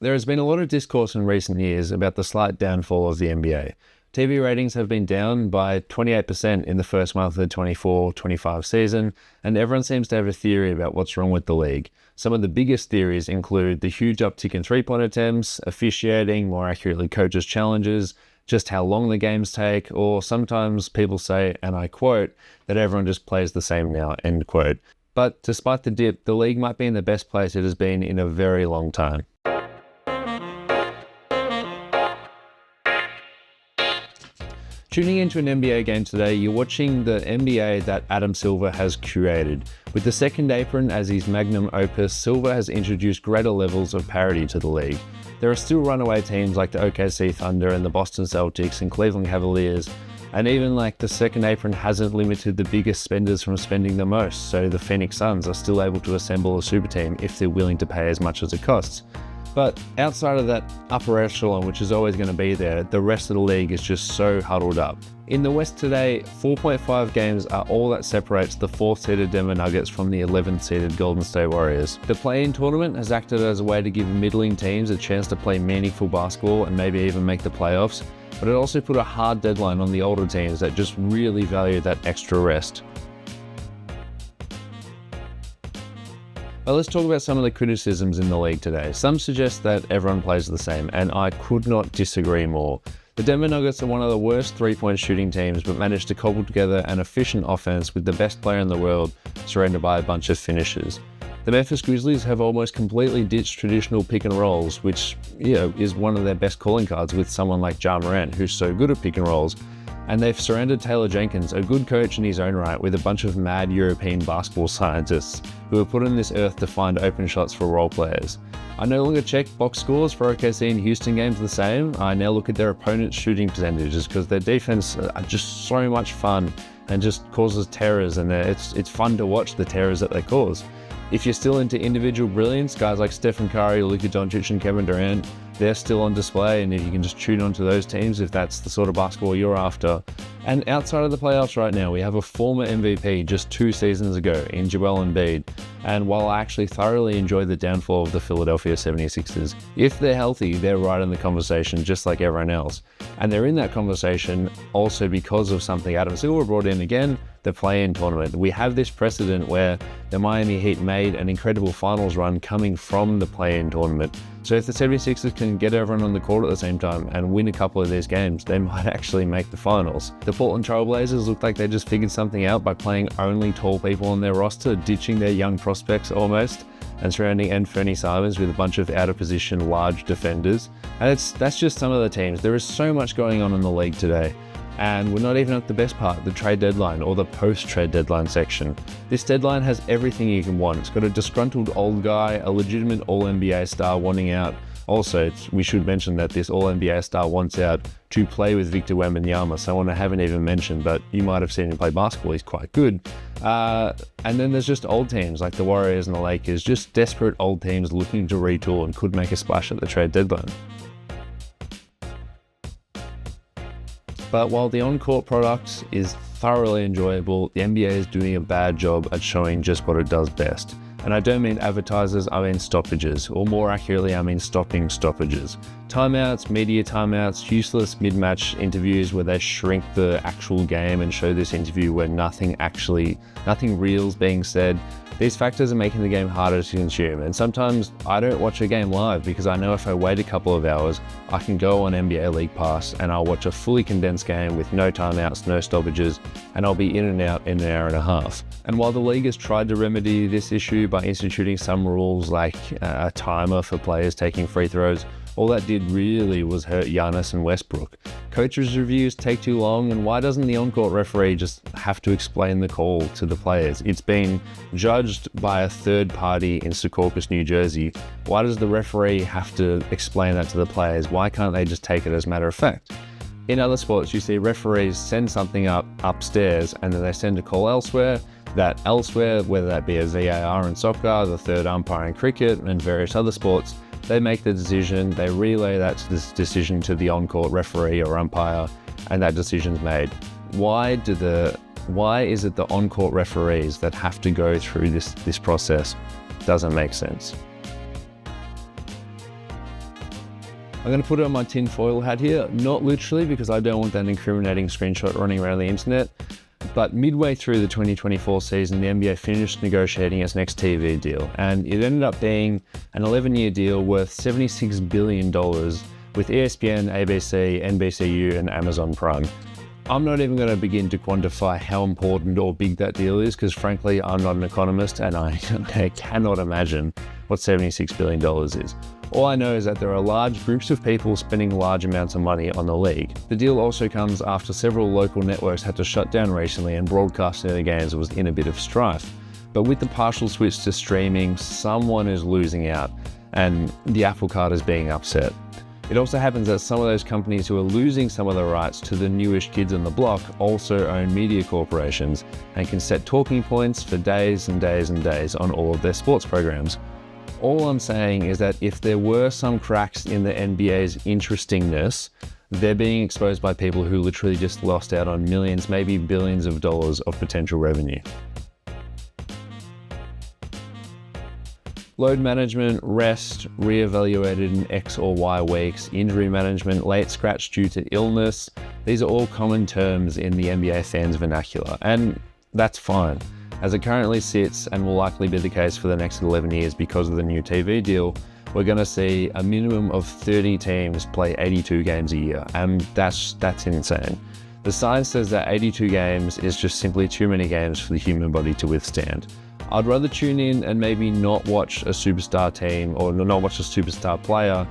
There has been a lot of discourse in recent years about the slight downfall of the NBA. TV ratings have been down by 28% in the first month of the 24-25 season, and everyone seems to have a theory about what's wrong with the league. Some of the biggest theories include the huge uptick in three-point attempts, officiating, more accurately coaches' challenges, just how long the games take, or sometimes people say, and I quote, that everyone just plays the same now, end quote. But despite the dip, the league might be in the best place it has been in a very long time. Tuning into an NBA game today, you're watching the NBA that Adam Silver has curated. With the second apron as his magnum opus, Silver has introduced greater levels of parity to the league. There are still runaway teams like the OKC Thunder and the Boston Celtics and Cleveland Cavaliers, and even like the second apron hasn't limited the biggest spenders from spending the most, so the Phoenix Suns are still able to assemble a super team if they're willing to pay as much as it costs. But outside of that upper echelon, which is always going to be there, the rest of the league is just so huddled up. In the West today, 4.5 games are all that separates the 4th-seeded Denver Nuggets from the 11th-seeded Golden State Warriors. The play-in tournament has acted as a way to give middling teams a chance to play meaningful basketball and maybe even make the playoffs, but it also put a hard deadline on the older teams that just really value that extra rest. But let's talk about some of the criticisms in the league today. Some suggest that everyone plays the same, and I could not disagree more. The Denver Nuggets are one of the worst three-point shooting teams, but managed to cobble together an efficient offense with the best player in the world surrounded by a bunch of finishers. The Memphis Grizzlies have almost completely ditched traditional pick and rolls, which is one of their best calling cards with someone like Ja Morant, who's so good at pick and rolls. And they've surrounded Taylor Jenkins, a good coach in his own right, with a bunch of mad European basketball scientists who have put on this earth to find open shots for role players. I no longer check box scores for OKC and Houston games the same. I now look at their opponent's shooting percentages because their defense are just so much fun and just causes terrors, and it's fun to watch the terrors that they cause. If you're still into individual brilliance, guys like Stephen Curry, Luka Doncic and Kevin Durant, they're still on display, and if you can just tune onto those teams if that's the sort of basketball you're after. And outside of the playoffs right now, we have a former MVP just 2 seasons ago in Joel Embiid. And while I actually thoroughly enjoy the downfall of the Philadelphia 76ers, if they're healthy, they're right in the conversation just like everyone else. And they're in that conversation also because of something Adam Silver brought in again, the play-in tournament. We have this precedent where the Miami Heat made an incredible finals run coming from the play-in tournament. So if the 76ers can get everyone on the court at the same time and win a couple of these games, they might actually make the finals. The Portland Trailblazers look like they just figured something out by playing only tall people on their roster, ditching their young prospects almost, and surrounding Anthony Simons with a bunch of out-of-position large defenders. And that's just some of the teams. There is so much going on in the league today. And we're not even at the best part, the trade deadline or the post-trade deadline section. This deadline has everything you can want. It's got a disgruntled old guy, a legitimate All-NBA star wanting out. Also, we should mention that this All-NBA star wants out to play with Victor Wembanyama, someone I haven't even mentioned, but you might have seen him play basketball, he's quite good. And then there's just old teams like the Warriors and the Lakers, just desperate old teams looking to retool and could make a splash at the trade deadline. But while the on-court product is thoroughly enjoyable, the NBA is doing a bad job at showing just what it does best. And I don't mean advertisers, I mean stoppages, or more accurately, I mean stopping stoppages. Timeouts, media timeouts, useless mid-match interviews where they shrink the actual game and show this interview where nothing real's being said. These factors are making the game harder to consume, and sometimes I don't watch a game live because I know if I wait a couple of hours, I can go on NBA League Pass and I'll watch a fully condensed game with no timeouts, no stoppages, and I'll be in and out in an hour and a half. And while the league has tried to remedy this issue by instituting some rules like a timer for players taking free throws, all that did really was hurt Giannis and Westbrook. Coaches' reviews take too long, and why doesn't the on-court referee just have to explain the call to the players? It's been judged by a third party in Secaucus, New Jersey. Why does the referee have to explain that to the players? Why can't they just take it as a matter of fact? In other sports, you see referees send something upstairs and then they send a call elsewhere. That elsewhere, whether that be a VAR in soccer, the third umpire in cricket, and various other sports, they make the decision, they relay that decision to the on-court referee or umpire, and that decision's made. Why is it the on-court referees that have to go through this process? Doesn't make sense. I'm going to put it on my tinfoil hat here, not literally because I don't want that incriminating screenshot running around the internet, but midway through the 2024 season, the NBA finished negotiating its next TV deal, and it ended up being an 11-year deal worth $76 billion with ESPN, ABC, NBCU, and Amazon Prime. I'm not even going to begin to quantify how important or big that deal is because frankly, I'm not an economist and I cannot imagine what $76 billion is. All I know is that there are large groups of people spending large amounts of money on the league. The deal also comes after several local networks had to shut down recently and broadcasting the games was in a bit of strife. But with the partial switch to streaming, someone is losing out and the apple cart is being upset. It also happens that some of those companies who are losing some of the rights to the newish kids on the block also own media corporations and can set talking points for days and days and days on all of their sports programs. All I'm saying is that if there were some cracks in the NBA's interestingness, they're being exposed by people who literally just lost out on millions, maybe billions of dollars of potential revenue. Load management, rest, re-evaluated in X or Y weeks, injury management, late scratch due to illness. These are all common terms in the NBA fans' vernacular, and that's fine. As it currently sits, and will likely be the case for the next 11 years because of the new TV deal, we're going to see a minimum of 30 teams play 82 games a year, and that's insane. The science says that 82 games is just simply too many games for the human body to withstand. I'd rather tune in and maybe not watch a superstar team or not watch a superstar player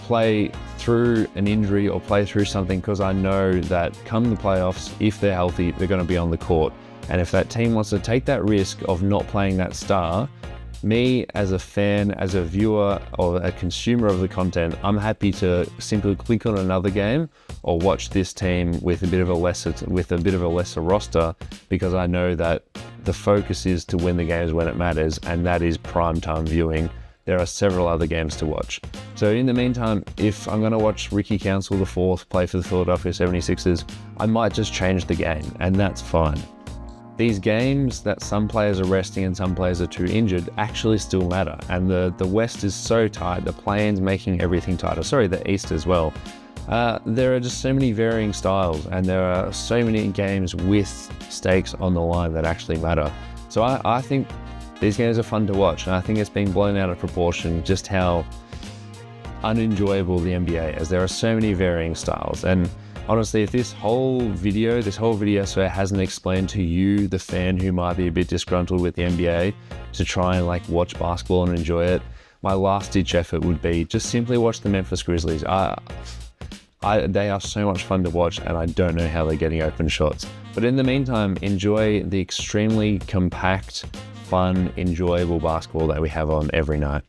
play through an injury or play through something because I know that come the playoffs, if they're healthy, they're going to be on the court. And if that team wants to take that risk of not playing that star, me as a fan, as a viewer or a consumer of the content, I'm happy to simply click on another game or watch this team with a bit of a lesser roster because I know that the focus is to win the games when it matters, and that is primetime viewing. There are several other games to watch. So in the meantime, if I'm going to watch Ricky Council IV play for the Philadelphia 76ers, I might just change the game, and that's fine. These games that some players are resting and some players are too injured actually still matter. And the West is so tight, the play-in's making everything tighter. Sorry, the East as well. There are just so many varying styles and there are so many games with stakes on the line that actually matter. So I think these games are fun to watch, and I think it's being blown out of proportion just how unenjoyable the NBA is. There are so many varying styles, and honestly, if this whole video so hasn't explained to you, the fan who might be a bit disgruntled with the NBA, to try and watch basketball and enjoy it, my last ditch effort would be just simply watch the Memphis Grizzlies. They are so much fun to watch, and I don't know how they're getting open shots. But in the meantime, enjoy the extremely compact, fun, enjoyable basketball that we have on every night.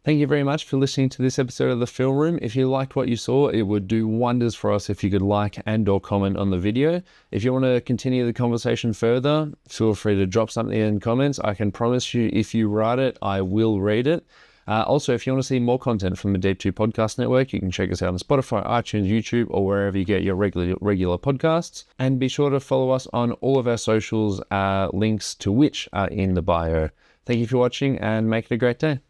Thank you very much for listening to this episode of The Film Room. If you liked what you saw, it would do wonders for us if you could like and or comment on the video. If you want to continue the conversation further, feel free to drop something in comments. I can promise you, if you write it, I will read it. Also, if you want to see more content from the Deep 2 Podcast Network, you can check us out on Spotify, iTunes, YouTube, or wherever you get your regular podcasts. And be sure to follow us on all of our socials, links to which are in the bio. Thank you for watching, and make it a great day.